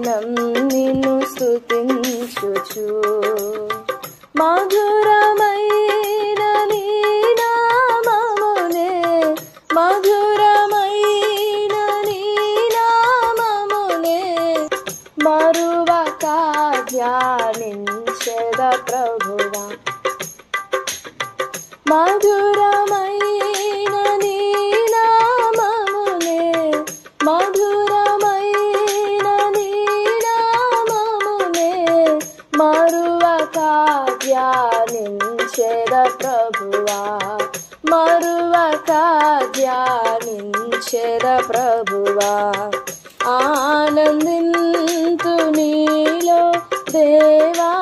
అనుదినం నిన్ను స్తుతించుచు మధురమైన నీ నామమునే మధురమైన నీ నామమునే మరువక ధ్యానించెద ప్రభువా మధురమైన నీ నామమునే మధురమైన నీ నామమునే మరువక ధ్యానించెద ప్రభువా మరువక ధ్యానించెద ప్రభువా ఆనందింతు నీలో దేవా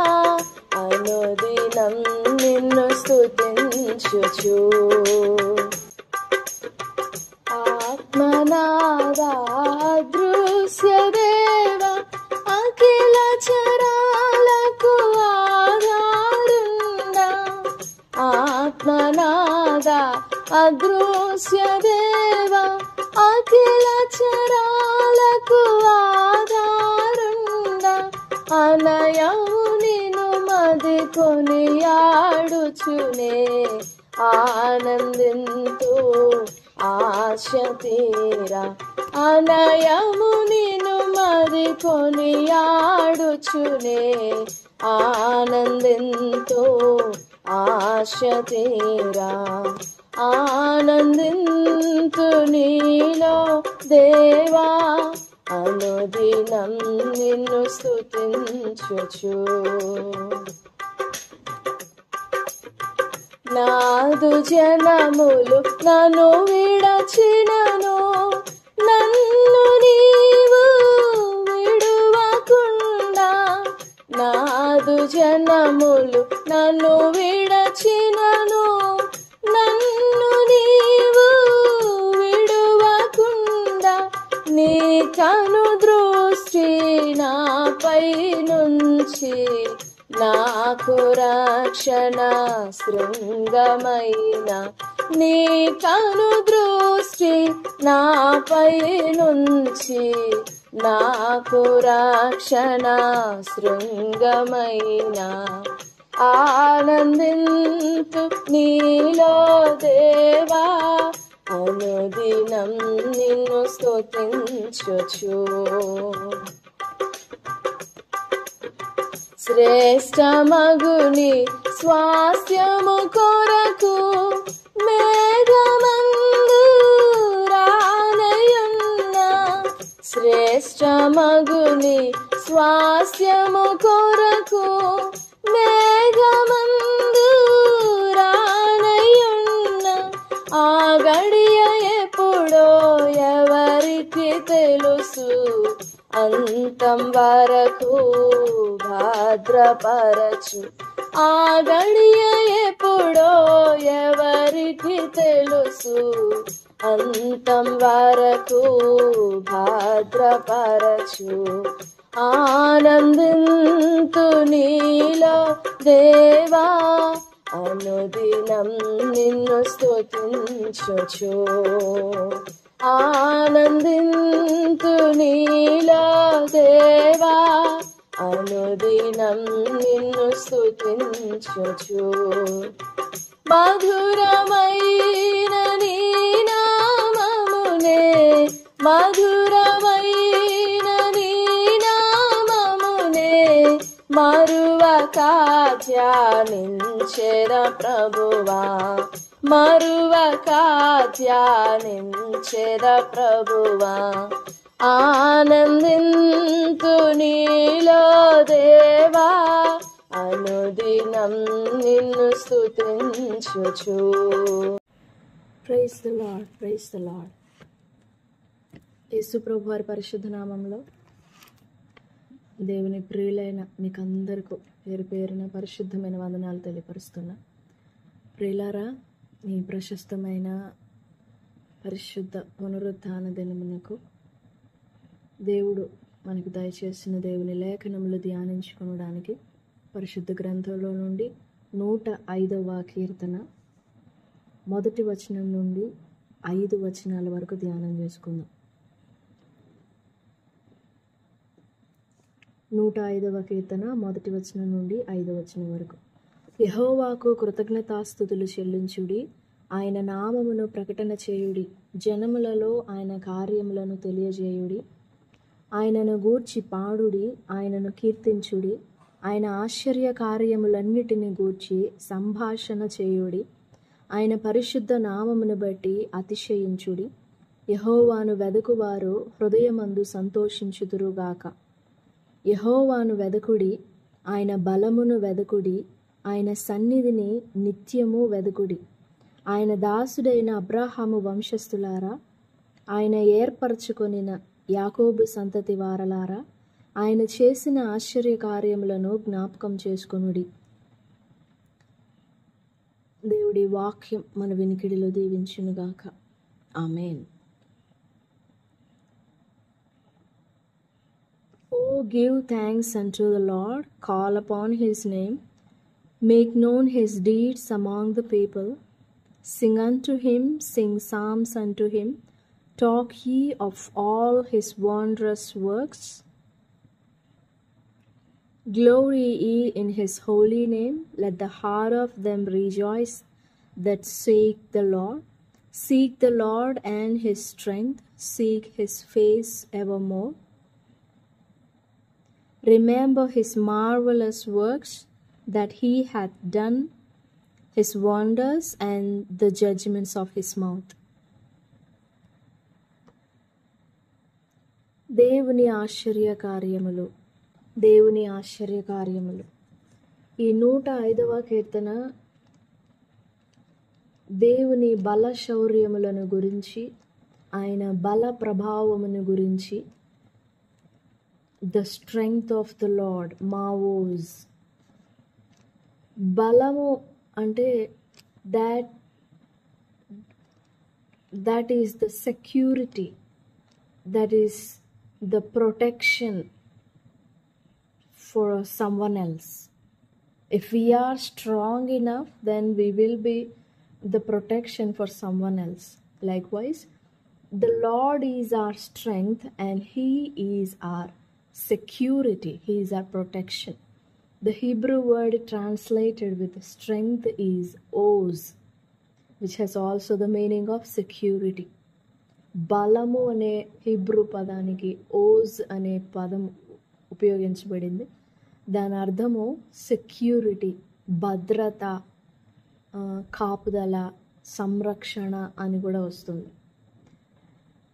అనుదినం నిన్ను స్తుతించుచు ఆత్మనాదా దృశ్య దేవ అఖిల చరాలకు ఆధారుండా ఆత్మనాదా అదృశ్య దేవ అఖిల చరాలకు ఆధారుండా అనయము నిన్ను మది కొనియాడుచునే ఆనందింతు ఆశ తీరా అనయము నిన్ను మది కొనియాడుచునే ఆనందింతు ఆశ తీరా ఆనందింతు నీలో దేవా అనుదినం నిన్ను స్తుతించుచు నాదు జనములు నన్ను విడచినను నన్ను నీవు విడువకుండా నాదు జనములు నన్ను విడచినను నన్ను నీవు విడువకుండా నీ కను దృష్టి నాపై నుంచి నాకు రక్షణ శృంగమైన నీ కను దృష్టి నాపై నుంచి నాకు రక్షణ శృంగమైన ఆనందింతు నీలో దేవా అనుదినం నిన్ను స్తుతించుచు శ్రేష్టమగుని స్వాస్థ్యము కొరకు మేఘమందు రానయున్న శ్రేష్టమగుని స్వాస్థ్యము కొరకు మేఘమందు రానయున్న ఆ గడియ ఎప్పుడో ఎవరికి తెలుసు అంతం వరకు భద్రపరచు ఆ గడియ ఎప్పుడో ఎవరికి తెలుసు అంతం వరకు భద్రపరచు ఆనందింతు నీలో దేవా అనుదినం నిన్ను స్తుతించుచు ఆనందింతు నీలో దేవా అనుదినం నిన్ను స్తుతించుచు మధురమైన నీ నామమునే మధురమైన నీ నామమునే మరువక ధ్యానించెద ప్రభువా మరువక ధ్యానించెద ప్రభువా ఆనందింతు నీలో దేవా అనుదినం నిన్ను స్తుతించుచు. Praise the lord, praise the lord. Yesu ప్రభు వారి పరిశుద్ధ నామంలో దేవుని ప్రియులైన మీకు అందరికీ పేరు పేరున పరిశుద్ధమైన వందనాలు తెలియపరుస్తున్నా. ప్రియులారా, ఈ ప్రశస్తమైన పరిశుద్ధ పునరుత్థాన దినమునకు దేవుడు మనకు దయచేసిన దేవుని లేఖనములు ధ్యానించుకోవడానికి పరిశుద్ధ గ్రంథంలో నుండి 105వ కీర్తన మొదటి వచనం నుండి 5 వచనాల వరకు ధ్యానం చేసుకుందాం. 105వ కీర్తన 1వ వచనం నుండి 5వ వచనం వరకు. యెహోవాకు కృతజ్ఞతాస్తుతులు చెల్లించుడి, ఆయన నామమును ప్రకటన చేయుడి, జనములలో ఆయన కార్యములను తెలియజేయుడి. ఆయనను గూర్చి పాడుడి, ఆయనను కీర్తించుడి, ఆయన ఆశ్చర్య కార్యములన్నిటిని గూర్చి సంభాషణ చేయుడి. ఆయన పరిశుద్ధ నామమును బట్టి అతిశయించుడి. యెహోవాను వెదకువారు హృదయమందు సంతోషించుదురుగాక. యెహోవాను వెదకుడి, ఆయన బలమును వెదకుడి, ఆయన సన్నిధిని నిత్యము వెదకుడి. ఆయన దాసుడైన అబ్రాహాము వంశస్థులారా, ఆయన ఏర్పరచుకొనిన యాకోబు సంతతి వారలారా, ఆయన చేసిన ఆశ్చర్య కార్యములను జ్ఞాపకం చేసుకొనుడి. దేవుడి వాక్యం మన వినికిడిలో దీవించునుగాక. ఆమేన్. Oh, give thanks unto the Lord, call upon his name, make known his deeds among the people. Sing unto him, sing psalms unto him, talk ye of all his wondrous works. Glory ye in his holy name, let the heart of them rejoice that seek the Lord. Seek the Lord and his strength, seek his face evermore. Remember his marvelous works that he hath done, his wonders and the judgments of his mouth. దేవుని ఆశ్చర్య కార్యములు, దేవుని ఆశ్చర్య కార్యములు. ఈ 105వ కీర్తన దేవుని బల శౌర్యములను గురించి, ఆయన బల ప్రభావమును గురించి, the strength of the Lord, మావోస్. బలము అంటే that is the security, that is the protection for someone else. If we are strong enough, then we will be the protection for someone else. Likewise, the Lord is our strength and he is our security, he is our protection. The Hebrew word translated with strength is oz, which has also the meaning of security. బలము అనే Hebrew పదానికి ఓజ్ అనే పదం ఉపయోగించబడింది. దాని అర్థము security, భద్రత, కాపుదల, సంరక్షణ అని కూడా వస్తుంది.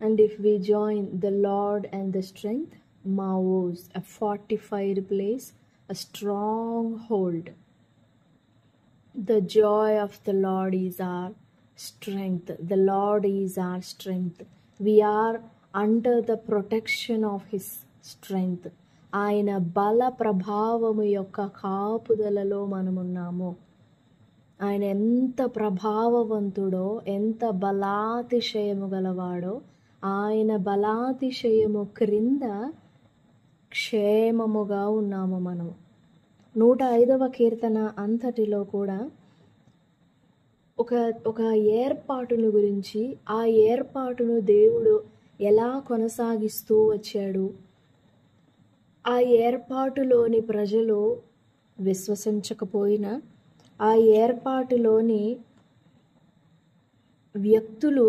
And if we join the lord and the strength, మావోస్, a fortified place, a stronghold. The joy of the Lord is our strength. The Lord is our strength. We are under the protection of his strength. ఆయన బల ప్రభావము యొక్క కాపుదలలో మనమున్నాము. ఆయన ఎంత ప్రభావవంతుడో, ఎంత బలాతిశయము గలవాడో, ఆయన బలాతిశయము క్రింద క్షేమముగా ఉన్నాము మనము. 105వ కీర్తన అంతటిలో కూడా ఒక ఏర్పాటును గురించి, ఆ ఏర్పాటును దేవుడు ఎలా కొనసాగిస్తూ వచ్చాడు, ఆ ఏర్పాటులోని ప్రజలు విశ్వసించకపోయినా, ఆ ఏర్పాటులోని వ్యక్తులు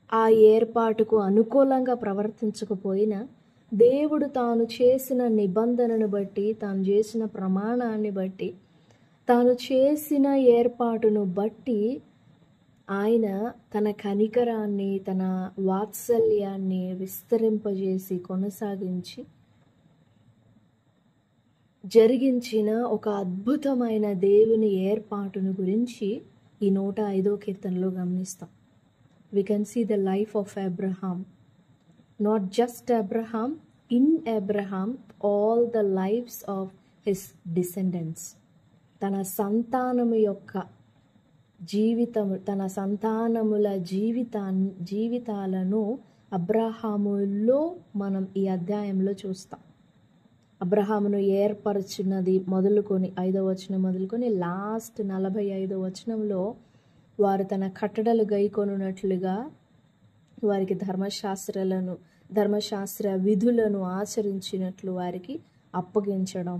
ఆ ఏర్పాటుకు అనుకూలంగా ప్రవర్తించకపోయినా, దేవుడు తాను చేసిన నిబంధనను బట్టి, తాను చేసిన ప్రమాణాన్ని బట్టి, తాను చేసిన ఏర్పాటును బట్టి ఆయన తన కనికరాన్ని, తన వాత్సల్యాన్ని విస్తరింపజేసి కొనసాగించి జరిగించిన ఒక అద్భుతమైన దేవుని ఏర్పాటును గురించి ఈ 105వ కీర్తనలో గమనిస్తాం. We can see the life of Abraham. Not just Abraham, in Abraham, all the lives of his descendants. తన సంతానము యొక్క జీవితము, తన సంతానముల జీవితాలను అబ్రహాములో మనం ఈ అధ్యాయంలో చూస్తాం. అబ్రహామును ఏర్పరచున్నది మొదలుకొని 5వ వచనం మొదలుకొని లాస్ట్ 45వ వచనంలో వారు తన కట్టడలు గైకొనున్నట్లుగా, వారికి ధర్మశాస్త్ర విధులను ఆచరించినట్లు వారికి అప్పగించడం,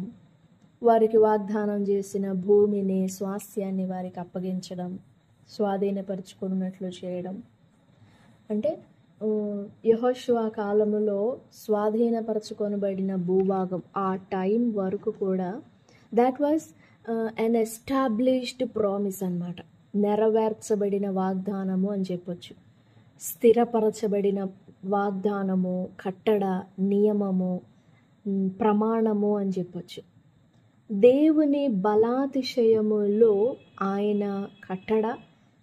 వారికి వాగ్దానం చేసిన భూమిని, స్వాస్థ్యాన్ని వారికి అప్పగించడం, స్వాధీనపరుచుకున్నట్లు చేయడం. అంటే యెహోషువ కాలంలో స్వాధీనపరచుకొనబడిన భూభాగం ఆ టైం వరకు కూడా that was an established promise అన్నమాట. నెరవేర్చబడిన వాగ్దానము అని చెప్పొచ్చు. స్థిరపరచబడిన వాగ్దానము, కట్టడ, నియమము, ప్రమాణము అని చెప్పొచ్చు. దేవుని బలాతిశయములో ఆయన కట్టడ,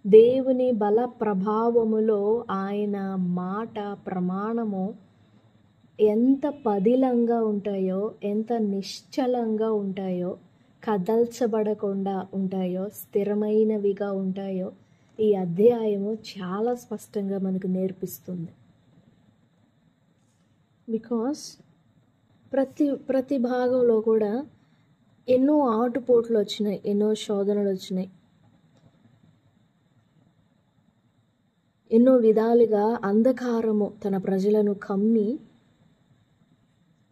దేవుని బల ప్రభావములో ఆయన మాట, ప్రమాణము ఎంత పదిలంగా ఉంటాయో, ఎంత నిశ్చలంగా ఉంటాయో, కదల్చబడకుండా ఉంటాయో, స్థిరమైనవిగా ఉంటాయో ఈ అధ్యాయము చాలా స్పష్టంగా మనకు నేర్పిస్తుంది. బికాస్ ప్రతి భాగంలో కూడా ఎన్నో ఆటుపోట్లు వచ్చినాయి, ఎన్నో శోధనలు వచ్చినాయి, ఎన్నో విధాలుగా అంధకారము తన ప్రజలను కమ్మి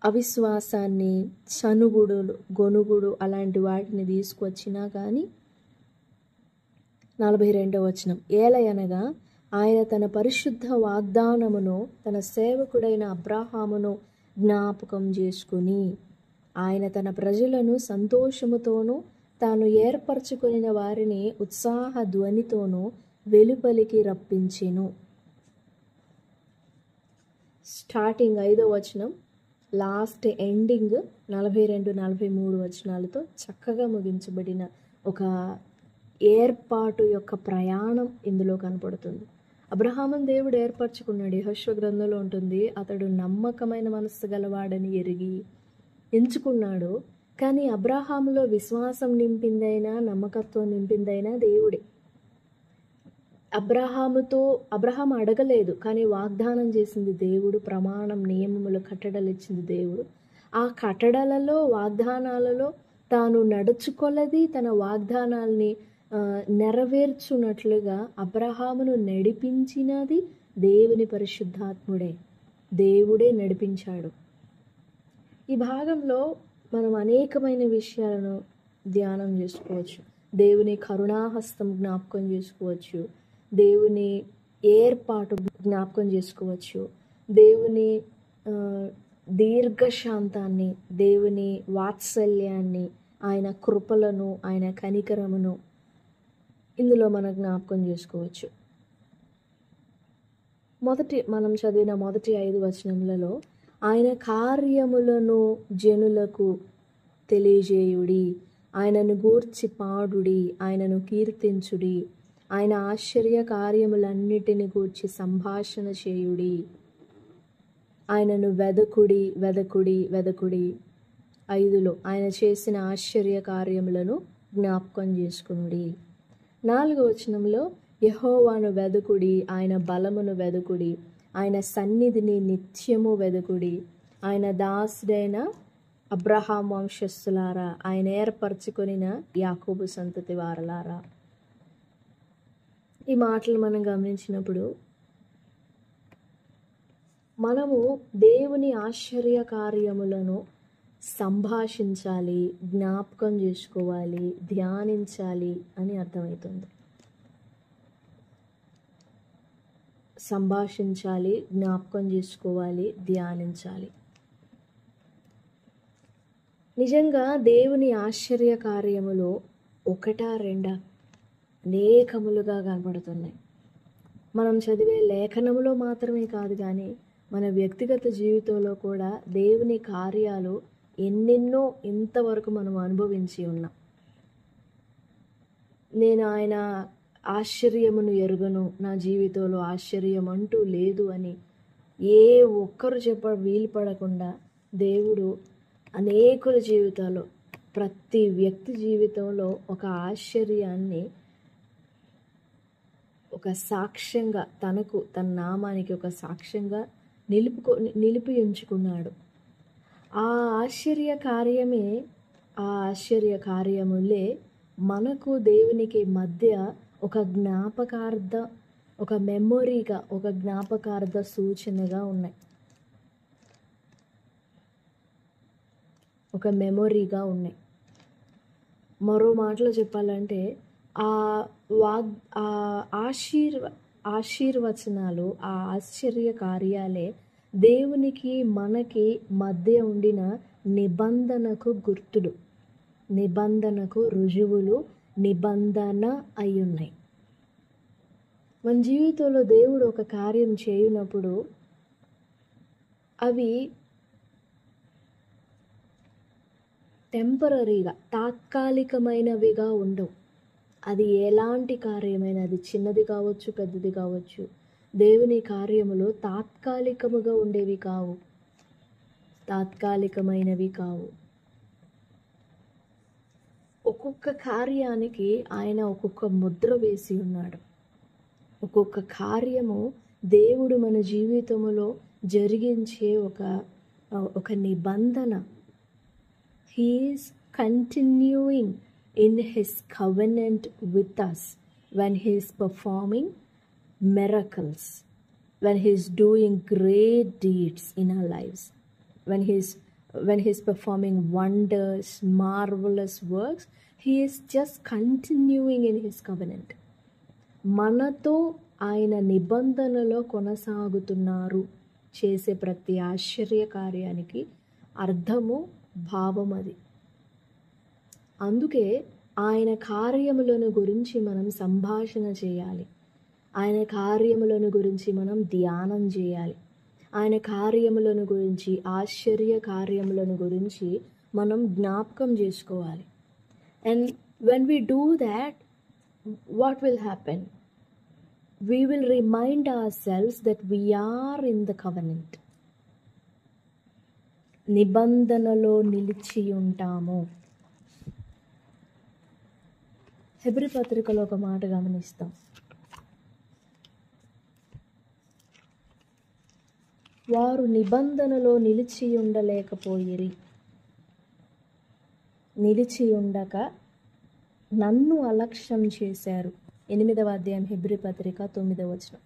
అవిశ్వాసాన్ని, సనుగుడు, గొనుగుడు అలాంటి వాటిని తీసుకొచ్చినా కానీ 42వ వచనం, ఏలయనగా ఆయన తన పరిశుద్ధ వాగ్దానమును తన సేవకుడైన అబ్రాహామును జ్ఞాపకం చేసుకుని ఆయన తన ప్రజలను సంతోషముతోనూ తాను ఏర్పరచుకొనిన వారిని ఉత్సాహ ధ్వనితోనూ వెలుపలికి రప్పించెను. స్టార్టింగ్ 5వ వచనం, లాస్ట్ ఎండింగ్ 42-43 వచనాలతో చక్కగా ముగించబడిన ఒక ఏర్పాటు యొక్క ప్రయాణం ఇందులో కనపడుతుంది. అబ్రహామును దేవుడు ఏర్పరచుకున్నాడు. యెహోషువ గ్రంథంలో ఉంటుంది, అతడు నమ్మకమైన మనస్సు గలవాడని ఎరిగి ఎంచుకున్నాడు. కానీ అబ్రహాములో విశ్వాసం నింపిందైనా, నమ్మకత్వం నింపిందైనా దేవుడే. అబ్రహాం అడగలేదు, కానీ వాగ్దానం చేసింది దేవుడు. ప్రమాణం, నియమములు, కట్టడలు ఇచ్చింది దేవుడు. ఆ కట్టడలలో, వాగ్దానాలలో తాను నడుచుకొలది తన వాగ్దానాల్ని నెరవేర్చున్నట్లుగా అబ్రహామును నడిపించినది దేవుని పరిశుద్ధాత్ముడే. దేవుడే నడిపించాడు. ఈ భాగంలో మనం అనేకమైన విషయాలను ధ్యానం చేసుకోవచ్చు. దేవుని కరుణాహస్తం జ్ఞాపకం చేసుకోవచ్చు, దేవుని ఏర్పాటు జ్ఞాపకం చేసుకోవచ్చు, దేవుని దీర్ఘశాంతాన్ని, దేవుని వాత్సల్యాన్ని, ఆయన కృపలను, ఆయన కనికరమును ఇందులో మనం జ్ఞాపకం చేసుకోవచ్చు. మనం చదివిన మొదటి 5 వచనములలో ఆయన కార్యములను జనులకు తెలియజేయుడి, ఆయనను గూర్చి పాడుడి, ఆయనను కీర్తించుడి, ఆయన ఆశ్చర్య కార్యములన్నిటిని గూర్చి సంభాషణ చేయుడి, ఆయనను వెదకుడి వెదకుడి వెదకుడి. 5లో ఆయన చేసిన ఆశ్చర్య కార్యములను జ్ఞాపకం చేసుకునుడి. 4వ వచనంలో యెహోవాను వెదకుడి, ఆయన బలమును వెదకుడి, ఆయన సన్నిధిని నిత్యము వెదకుడి, ఆయన దాసుడైన అబ్రహాం వంశస్థులారా, ఆయన ఏర్పరచుకొనిన యాకోబు సంతతి వారలారా. ఈ మాటలు మనం గమనించినప్పుడు మనము దేవుని ఆశ్చర్య కార్యములను సంభాషించాలి, జ్ఞాపకం చేసుకోవాలి, ధ్యానించాలి అని అర్థమవుతుంది. సంభాషించాలి, జ్ఞాపకం చేసుకోవాలి, ధ్యానించాలి. నిజంగా దేవుని ఆశ్చర్య కార్యములు ఒకటా రెండా అనేకములుగా కనబడుతున్నాయి. మనం చదివే లేఖనములో మాత్రమే కాదు, కానీ మన వ్యక్తిగత జీవితంలో కూడా దేవుని కార్యాలు ఎన్నెన్నో ఇంతవరకు మనం అనుభవించి ఉన్నాం. నేను ఆయన ఆశ్చర్యమును ఎరుగను, నా జీవితంలో ఆశ్చర్యం అంటూ లేదు అని ఏ ఒక్కరు వీలు పడకుండా దేవుడు అనేకుల జీవితాల్లో, ప్రతి వ్యక్తి జీవితంలో ఒక ఆశ్చర్యాన్ని, ఒక సాక్ష్యంగా, తనకు, తన నామానికి ఒక సాక్ష్యంగా నిలిపి ఉంచుకున్నాడు. ఆ ఆశ్చర్య కార్యములే మనకు దేవునికి మధ్య ఒక జ్ఞాపకార్థ, ఒక మెమొరీగా, ఒక జ్ఞాపకార్థ సూచనగా ఉన్నాయి. ఒక మెమొరీగా ఉన్నాయి. మరో మాటలో చెప్పాలంటే ఆ ఆ ఆశీర్వచనాలు, ఆ ఆశ్చర్య కార్యాలే దేవునికి మనకి మధ్య ఉండిన నిబంధనకు గుర్తులు, నిబంధనకు రుజువులు, నిబంధన అయి ఉన్నాయి. మన జీవితంలో దేవుడు ఒక కార్యం చేయునప్పుడు అవి టెంపరరీగా, తాత్కాలికమైనవిగా ఉండవు. అది ఎలాంటి కార్యమైనా, అది చిన్నది కావచ్చు, పెద్దది కావచ్చు, దేవుని కార్యములు తాత్కాలికముగా ఉండేవి కావు, తాత్కాలికమైనవి కావు. ఒక్కొక్క కార్యానికి ఆయన ఒక్కొక్క ముద్ర వేసి ఉన్నాడు. ఒక్కొక్క కార్యము దేవుడు మన జీవితంలో జరిగించే ఒక నిబంధన. He is continuing in his covenant with us when he is performing miracles, when he is doing great deeds in our lives, when he is performing wonders, marvelous works. He is just continuing in his covenant. మనతో ఆయన నిబంధనలో కొనసాగుతున్నారు. చేసే ప్రతి ఆశ్చర్య కార్యానికి అర్థము, భావం అది. అందుకే ఆయన కార్యములను గురించి మనం సంభాషణ చేయాలి, ఆయన కార్యములను గురించి మనం ధ్యానం చేయాలి, ఆయన కార్యములను గురించి, ఆశ్చర్య కార్యములను గురించి మనం జ్ఞాపకం చేసుకోవాలి. And when we do that, what will happen? We will remind ourselves that we are in the covenant. నిబంధనలో నిలిచి ఉంటాము. హెబ్రీ పత్రికలో ఒక మాట గమనిస్తాం. వారు నిబంధనలో నిలిచి ఉండలేకపోయిరి, నిలిచి ఉండక నన్ను అలక్ష్యం చేశారు. 8వ అధ్యాయం హెబ్రీ పత్రిక 9వ వచనం.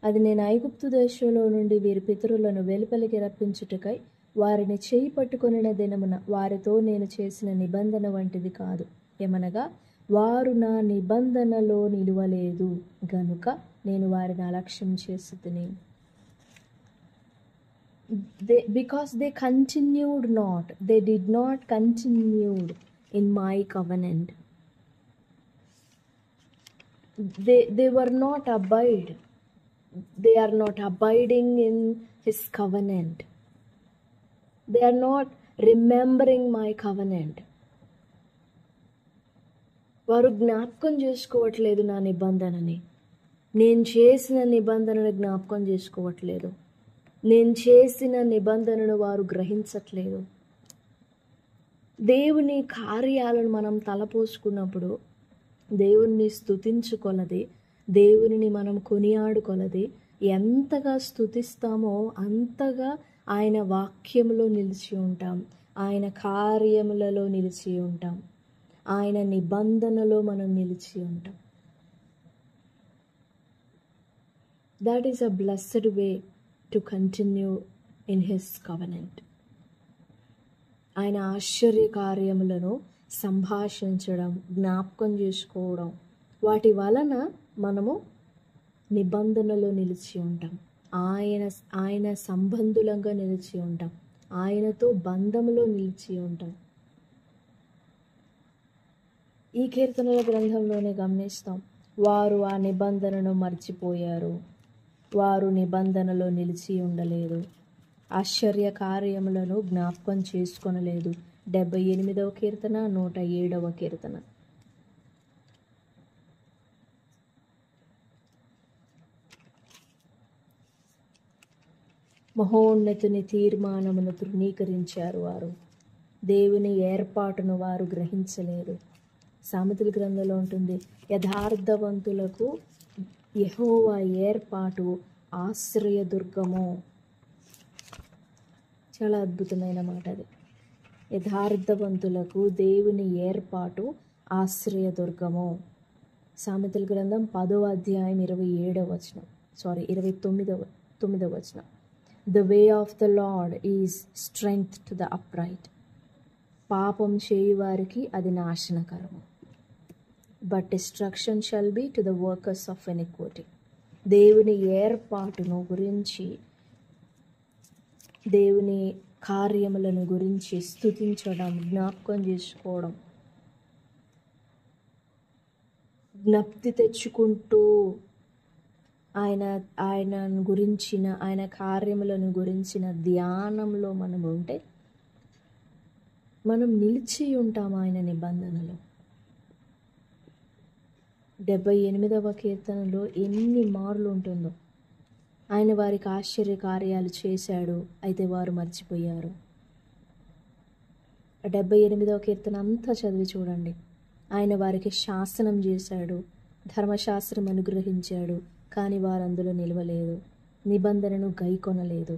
అది నేను ఐగుప్తు దేశంలో నుండి వీరి పితరులను వెలుపలికి రప్పించుటకై వారిని చేయి పట్టుకొనిన దినమున వారితో నేను చేసిన నిబంధన వంటిది కాదు. ఏమనగా వారు నా నిబంధనలో నిలువలేదు గనుక నేను వారిని అలక్ష్యం చేస్తుని. Because they continued not, they did not continued in my covenant. They were not abide. They are not abiding in his covenant. They are not remembering my covenant. వారు జ్ఞాపకం చేసుకోవట్లేదు నా నిబంధనని. నేను చేసిన నిబంధనను జ్ఞాపకం చేసుకోవట్లేదు. నేను చేసిన నిబంధనను వారు గ్రహించట్లేదు. దేవుని కార్యాలను మనం తలపోసుకున్నప్పుడు, దేవుణ్ణి స్తుతించుకొలది, దేవునిని మనం కొనియాడుకొలది, ఎంతగా స్తుతిస్తామో అంతగా ఆయన వాక్యములో నిలిచి ఉంటాం, ఆయన కార్యములలో నిలిచి ఉంటాం, ఆయన నిబంధనలో మనం నిలిచి ఉంటాం. That is a blessed way to continue in his covenant. ఆయన ఆశ్చర్య కార్యములను సంభాషించడం, జ్ఞాపకం చేసుకోవడం, వాటి వలన మనము నిబంధనలో నిలిచి ఉంటాం, ఆయన సంబంధులంగా నిలిచి ఉంటాం, ఆయనతో బంధములో నిలిచి ఉంటాం. ఈ కీర్తనల గ్రంథంలోనే గమనిస్తాం, వారు ఆ నిబంధనను మర్చిపోయారు, వారు నిబంధనలో నిలిచి ఉండలేదు, ఆశ్చర్య కార్యములను జ్ఞాపకం చేసుకొనలేదు. 78వ కీర్తన, 107వ కీర్తన. మహోన్నతుని తీర్మానమును తృణీకరించారు వారు, దేవుని ఏర్పాటును వారు గ్రహించలేదు. సామెతల గ్రంథంలో ఉంటుంది, యథార్థవంతులకు యెహోవా ఏర్పాటు ఆశ్రయదుర్గము. చాలా అద్భుతమైన మాట అది. యథార్థవంతులకు దేవుని ఏర్పాటు ఆశ్రయదుర్గము. సామెతల గ్రంథం 10వ అధ్యాయం 27వ వచనం, 29వ వచనం. The way of the Lord is strength to the upright, పాపం చేయువారికి అది నాశనకరము. But destruction shall be to the workers of iniquity. దేవుని ఏర్పాటును గురించి, దేవుని కార్యములను గురించి స్తుతించడం, జ్ఞాపకం చేసుకోవడం, జ్ఞప్తి తెచ్చుకుంటూ ఆయన గురించిన, ఆయన కార్యములను గురించిన ధ్యానంలో మనం ఉంటే మనం నిలిచి ఉంటాం ఆయన నిబంధనలో. 78వ కీర్తనలో ఎన్ని మార్లు ఉంటుందో. ఆయన వారికి ఆశ్చర్య కార్యాలు చేశాడు, అయితే వారు మర్చిపోయారు. 78వ కీర్తన అంతా చదివి చూడండి. ఆయన వారికి శాసనం చేశాడు, ధర్మశాస్త్రం అనుగ్రహించాడు, కానీ వారు అందులో నిలవలేదు, నిబంధనను గైకొనలేదు.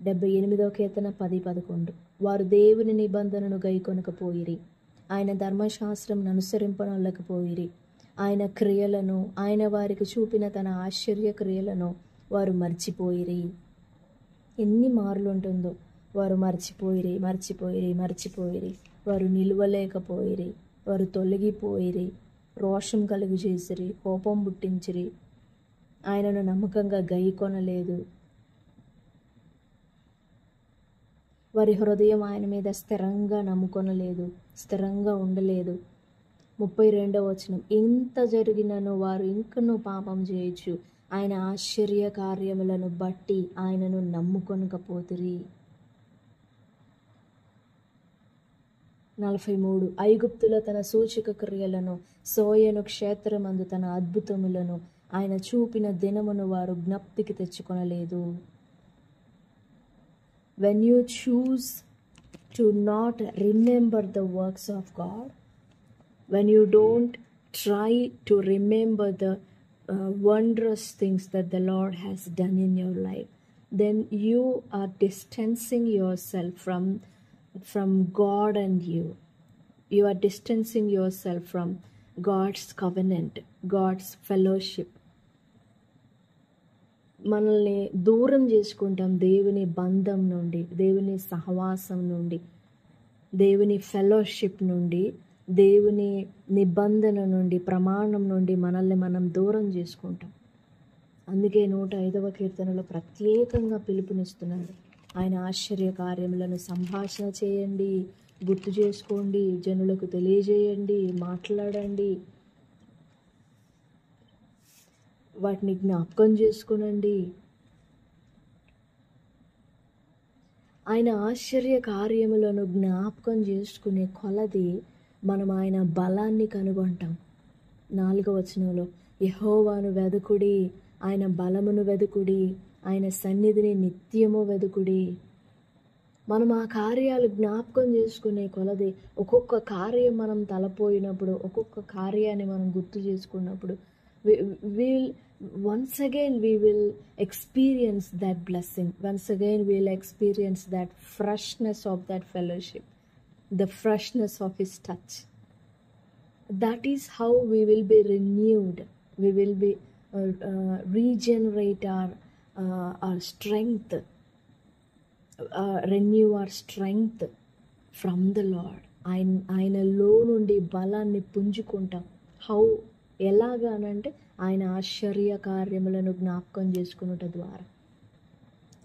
78వ కీర్తన 10-11. వారు దేవుని నిబంధనను గైకొనకపోయిరి, ఆయన ధర్మశాస్త్రం అనుసరింపనొల్లకపోయిరి. ఆయన క్రియలను, ఆయన వారికి చూపిన తన ఆశ్చర్య క్రియలను వారు మర్చిపోయిరి. ఎన్ని మార్లు ఉంటుందో. వారు మర్చిపోయిరి, మర్చిపోయిరి, మర్చిపోయిరి. వారు నిలువలేకపోయిరి, వారు తొలగిపోయిరి, రోషం కలుగు చేసిరి, కోపం పుట్టించిరి, ఆయనను నమ్మకంగా గైకొనలేదు. వారి హృదయం ఆయన మీద స్థిరంగా నమ్ముకొనలేదు, స్థిరంగా ఉండలేదు. 32వ వచనం. ఇంత జరిగినను వారు ఇంకనూ పాపం చేయొచ్చు, ఆయన ఆశ్చర్య కార్యములను బట్టి ఆయనను నమ్ముకొనకపోతిరి. 43. ఐగుప్తులో తన సూచక క్రియలను, సోయను క్షేత్రమందు తన అద్భుతములను ఆయన చూపిన దినమును వారు జ్ఞప్తికి తెచ్చుకొనలేదు. When you choose to not remember the works of God, when you don't try to remember the wondrous things that the Lord has done in your life, then you are distancing yourself from God and you. You are distancing yourself from God's covenant, God's fellowship. మనల్ని దూరం చేసుకుంటాం దేవుని బంధం నుండి, దేవుని సహవాసం నుండి, దేవుని ఫెలోషిప్ నుండి, దేవుని నిబంధన నుండి, ప్రమాణం నుండి మనల్ని మనం దూరం చేసుకుంటాం. అందుకే 105వ కీర్తనలో ప్రత్యేకంగా పిలుపునిస్తున్నాడు. ఆయన ఆశ్చర్య కార్యములను సంభాషణ చేయండి, గుర్తు చేసుకోండి, జనులకు తెలియజేయండి, మాట్లాడండి, వాటిని జ్ఞాపకం చేసుకునండి. ఆయన ఆశ్చర్య కార్యములను జ్ఞాపకం చేసుకునే కొలది మనం ఆయన బలాన్ని కనుగొంటాం. 4వ వచనంలో యెహోవాను వెదుకుడి, ఆయన బలమును వెదుకుడి, ఆయన సన్నిధిని నిత్యము వెదుకుడి. మనం ఆ కార్యాలు జ్ఞాపకం చేసుకునే కొలది, ఒక్కొక్క కార్యం మనం తలపోయినప్పుడు, ఒక్కొక్క కార్యాన్ని మనం గుర్తు చేసుకున్నప్పుడు once again we will experience that blessing. Once again we will experience that freshness of that fellowship, the freshness of his touch. That is how we will be renewed. We will be regenerate our strength, renew our strength from the Lord. ఆయనలో నుండి బలాన్ని పుంజుకుంటాం. How, ఎలాగా అనంటే ఆయన ఆశ్చర్య కార్యములను జ్ఞాపకం చేసుకున్నట ద్వారా.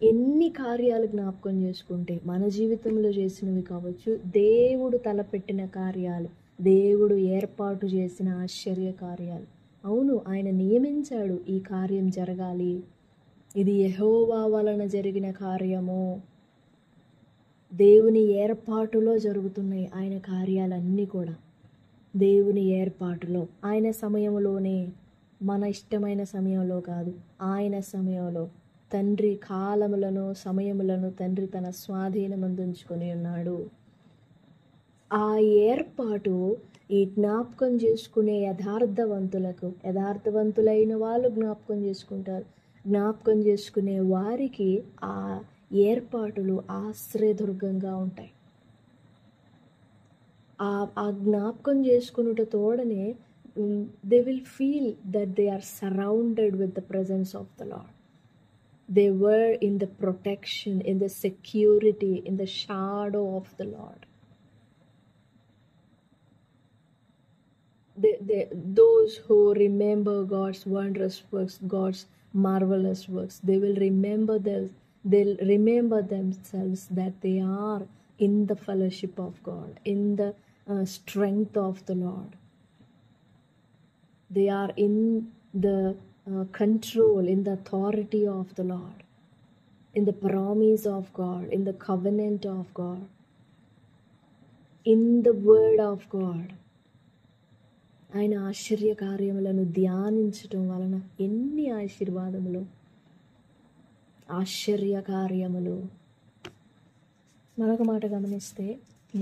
ఎన్ని కార్యాలు జ్ఞాపకం చేసుకుంటే, మన జీవితంలో చేసినవి కావచ్చు, దేవుడు తలపెట్టిన కార్యాలు, దేవుడు ఏర్పాటు చేసిన ఆశ్చర్య కార్యాలు. అవును, ఆయన నియమించాడు ఈ కార్యం జరగాలి, ఇది యెహోవా వలన జరిగిన కార్యము. దేవుని ఏర్పాటులో జరుగుతున్నాయి ఆయన కార్యాలన్నీ కూడా. దేవుని ఏర్పాటులో, ఆయన సమయంలోనే, మన ఇష్టమైన సమయంలో కాదు, ఆయన సమయంలో. తండ్రి కాలములను, సమయములను తండ్రి తన స్వాధీనమందుంచుకొని ఉన్నాడు. ఆ ఏర్పాటు ఈ జ్ఞాపకం చేసుకునే యథార్థవంతులైన వాళ్ళు జ్ఞాపకం చేసుకుంటారు. జ్ఞాపకం చేసుకునే వారికి ఆ ఏర్పాటులు ఆశ్రయదుర్గంగా ఉంటాయి. ఆ జ్ఞాపకం చేసుకున్నట తోడనే they will feel that they are surrounded with the presence of the Lord. They were in the protection, in the security, in the shadow of the Lord. Those who remember God's wondrous works, God's marvelous works, they will remember they'll remember themselves that they are in the fellowship of God, in the strength of the Lord. They are in the control, in the authority of the Lord, in the promise of God, in the covenant of God, in the word of God. ఆయన ఆశ్చర్య కార్యములను ధ్యానించటం వలన ఎన్ని ఆశీర్వాదములు, ఆశ్చర్య కార్యములు. మరొక మాట గమనిస్తే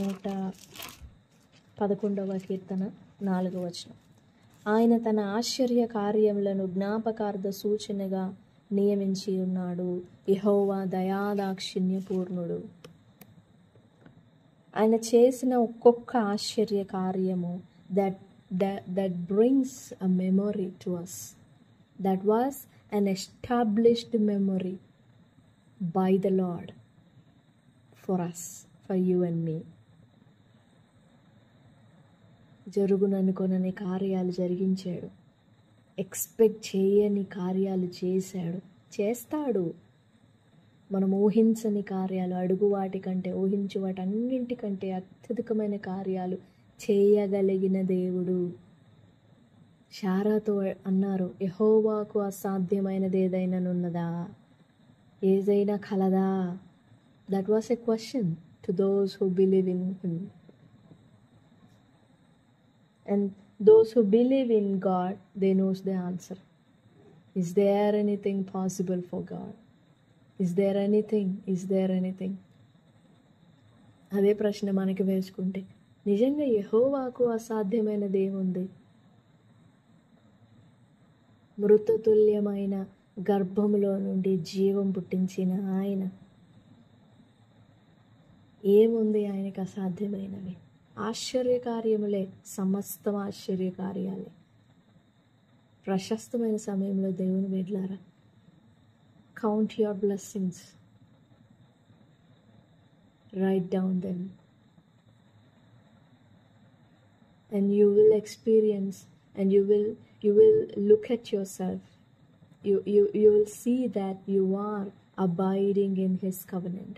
111వ కీర్తన 4వ వచనం, ఆయన తన ఆశ్చర్య కార్యములను జ్ఞాపకార్థ సూచనగా నియమించి ఉన్నాడు. యెహోవా దయాదాక్షిణ్య పూర్ణుడు. ఆయన చేసిన ఒక్కొక్క ఆశ్చర్య కార్యము that brings a memory to us. That was an established memory by the Lord for us, for you and me. జరుగుననుకొనని కార్యాలు జరిగించాడు. ఎక్స్పెక్ట్ చేయని కార్యాలు చేశాడు, చేస్తాడు. మనం ఊహించని కార్యాలు, అడుగు వాటి కంటే, ఊహించు వాటన్నింటికంటే అత్యధికమైన కార్యాలు చేయగలిగిన దేవుడు. శారాతో అన్నారు, యెహోవాకు అసాధ్యమైనది ఏదైనానున్నదా, ఏదైనా కలదా? That was a question to those who believe in him. And those who believe in God, they knows the answer. Is there anything possible for God? Is there anything? Is there anything? అదే ప్రశ్న మనకి వేసుకుంటే నిజంగా యెహోవాకు అసాధ్యమైనది ఏముంది? మృతతుల్యమైన గర్భములో నుండి జీవం పుట్టించిన ఆయన, ఏముంది ఆయనకు అసాధ్యమైనవి? ఆశ్చర్యకార్యములే, సమస్తం ఆశ్చర్యకార్యాలే. ప్రశస్తమైన సమయంలో దేవుని బిడ్డలారా, count your blessings, right down them, and you will experience, and you will look at yourself, you will see that you are abiding in his covenant.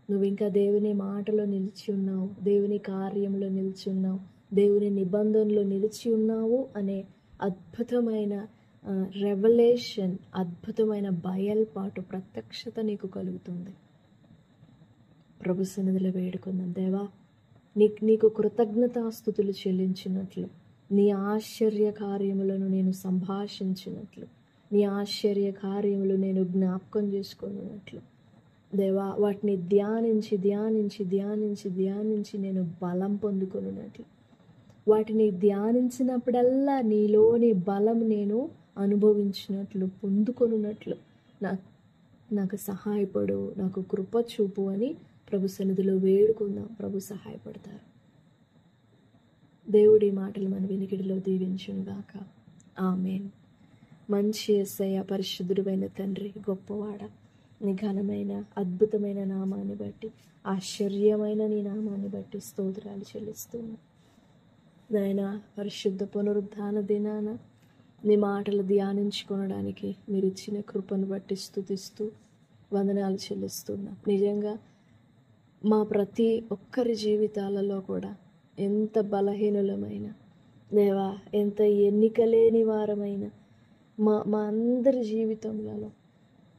నువ్వు ఇంకా దేవుని మాటలో నిలిచి ఉన్నావు, దేవుని కార్యంలో నిలిచి ఉన్నావు, దేవుని నిబంధనలో నిలిచి ఉన్నావు అనే అద్భుతమైన రెవల్యూషన్, అద్భుతమైన బయల్పాటు, ప్రత్యక్షత నీకు కలుగుతుంది. ప్రభు సన్నిధిలో వేడుకుందాం, దేవా నీకు కృతజ్ఞతాస్తుతులు చెల్లించినట్లు, నీ ఆశ్చర్య కార్యములను నేను సంభాషించినట్లు, నీ ఆశ్చర్య కార్యములు నేను జ్ఞాపకం చేసుకున్నట్లు, దేవా వాటిని ధ్యానించి ధ్యానించి ధ్యానించి ధ్యానించి నేను బలం పొందుకున్నట్లు, వాటిని ధ్యానించినప్పుడల్లా నీలోని బలం నేను అనుభవించినట్లు, పొందుకొనున్నట్లు నాకు సహాయపడు, నాకు కృప చూపు అని ప్రభు సన్నిధిలో వేడుకుందాం. ప్రభు సహాయపడతారు. దేవుడి మాటలు మన వినికిడిలో దీవించునుగాక. ఆమేన్. మంచి యేసయ్య, పరిశుద్ధుడైన తండ్రి, గొప్పవాడ, నీ ఘనమైన అద్భుతమైన నామాన్ని బట్టి, ఆశ్చర్యమైన నీ నామాన్ని బట్టి స్తోత్రాలు చెల్లిస్తున్నాను. నాయనా, పరిశుద్ధ పునరుద్ధాన దినాన నీ మాటలు ధ్యానించుకొనడానికి మీరు ఇచ్చిన కృపను బట్టి స్తుతిస్తూ వందనాలు చెల్లిస్తున్నా. నిజంగా మా ప్రతి ఒక్కరి జీవితాలలో కూడా ఎంత బలహీనులమైన దేవా, ఎంత ఎన్నికలేని వారమైన మా అందరి జీవితంలో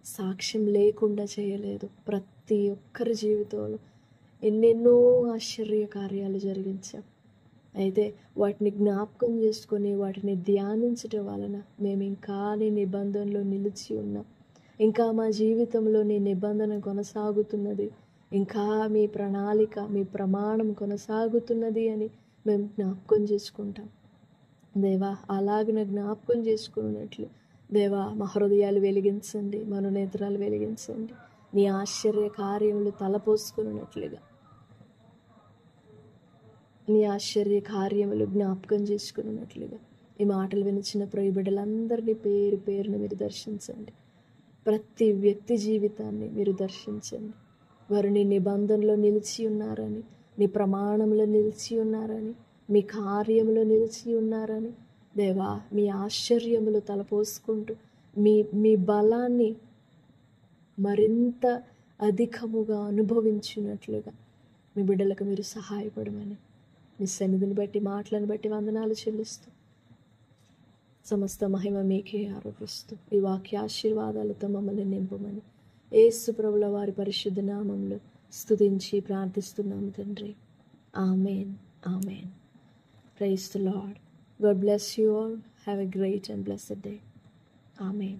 సాక్ష్యం లేకుండా చేయలేదు. ప్రతి ఒక్కరి జీవితంలో ఎన్నెన్నో ఆశ్చర్య కార్యాలు జరిగించాం. అయితే వాటిని జ్ఞాపకం చేసుకొని వాటిని ధ్యానించటం వలన మేము ఇంకా నీ నిబంధనలో నిలిచి ఉన్నాం. ఇంకా మా జీవితంలో నీ నిబంధన కొనసాగుతున్నది, ఇంకా మీ ప్రణాళిక, మీ ప్రమాణం కొనసాగుతున్నది అని మేము జ్ఞాపకం చేసుకుంటాం. దేవా, అలాగనే జ్ఞాపకం చేసుకున్నట్లు దేవా మా హృదయాలు వెలిగించండి, మనోనేత్రాలు వెలిగించండి. నీ ఆశ్చర్య కార్యములు తలపోసుకున్నట్లుగా నీ ఆశ్చర్య కార్యములు జ్ఞాపకం చేసుకున్నట్లుగా ఈ మాటలు వినిచిన ప్రియ బిడ్డలందరినీ పేరు పేరున మీరు దర్శించండి. ప్రతి వ్యక్తి జీవితాన్ని మీరు దర్శించండి. వారు నీ నిబంధనలో నిలిచి ఉన్నారని, నీ ప్రమాణంలో నిలిచి ఉన్నారని మీ కార్యములో నిలిచి ఉన్నారని దేవా, మీ ఆశ్చర్యములు తలపోసుకుంటూ మీ మీ బలాన్ని మరింత అధికముగా అనుభవించినట్లుగా మీ బిడ్డలకు మీరు సహాయపడమని మీ సన్నిధిని బట్టి, మాటలను బట్టి వందనాలు చెల్లిస్తూ సమస్త మహిమ మీకే ఆరోపిస్తూ ఈ వాక్య ఆశీర్వాదాలతో మమ్మల్ని నింపమని యేసు ప్రభుల వారి పరిశుద్ధ నామంలో స్తుతించి ప్రార్థిస్తున్నాము తండ్రి. ఆమేన్, ఆమేన్. Praise the Lord. God bless you all. Have a great and blessed day. Amen.